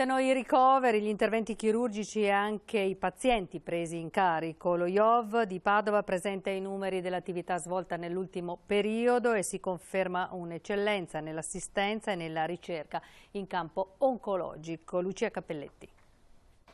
I ricoveri, gli interventi chirurgici e anche i pazienti presi in carico. Lo IOV di Padova presenta i numeri dell'attività svolta nell'ultimo periodo e si conferma un'eccellenza nell'assistenza e nella ricerca in campo oncologico. Lucia Cappelletti.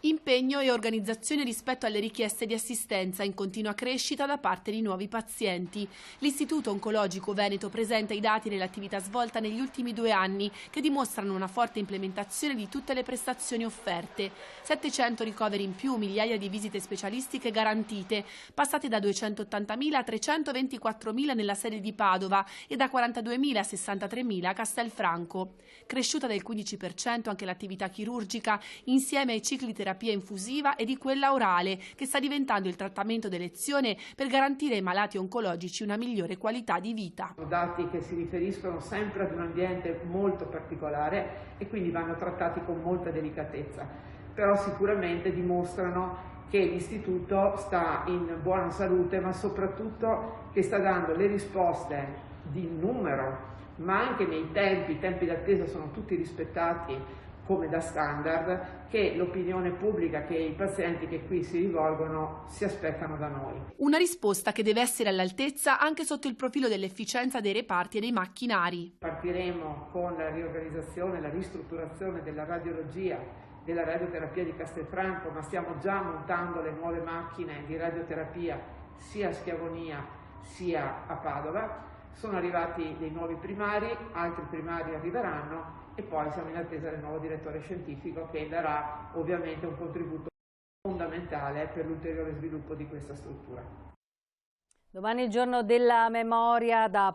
Impegno e organizzazione rispetto alle richieste di assistenza in continua crescita da parte di nuovi pazienti. L'Istituto Oncologico Veneto presenta i dati dell'attività svolta negli ultimi 2 anni che dimostrano una forte implementazione di tutte le prestazioni offerte. 700 ricoveri in più, migliaia di visite specialistiche garantite, passate da 280.000 a 324.000 nella sede di Padova e da 42.000 a 63.000 a Castelfranco. Cresciuta del 15% anche l'attività chirurgica insieme ai cicli terapia infusiva e di quella orale, che sta diventando il trattamento d'elezione per garantire ai malati oncologici una migliore qualità di vita. Dati che si riferiscono sempre ad un ambiente molto particolare e quindi vanno trattati con molta delicatezza, però sicuramente dimostrano che l'istituto sta in buona salute, ma soprattutto che sta dando le risposte di numero, ma anche nei tempi. I tempi d'attesa sono tutti rispettati come da standard, che l'opinione pubblica, che i pazienti che qui si rivolgono si aspettano da noi. Una risposta che deve essere all'altezza anche sotto il profilo dell'efficienza dei reparti e dei macchinari. Partiremo con la riorganizzazione, la ristrutturazione della radiologia, della radioterapia di Castelfranco, ma stiamo già montando le nuove macchine di radioterapia sia a Schiavonia sia a Padova. Sono arrivati dei nuovi primari, altri primari arriveranno e poi siamo in attesa del nuovo direttore scientifico che darà ovviamente un contributo fondamentale per l'ulteriore sviluppo di questa struttura. Domani è il giorno della memoria da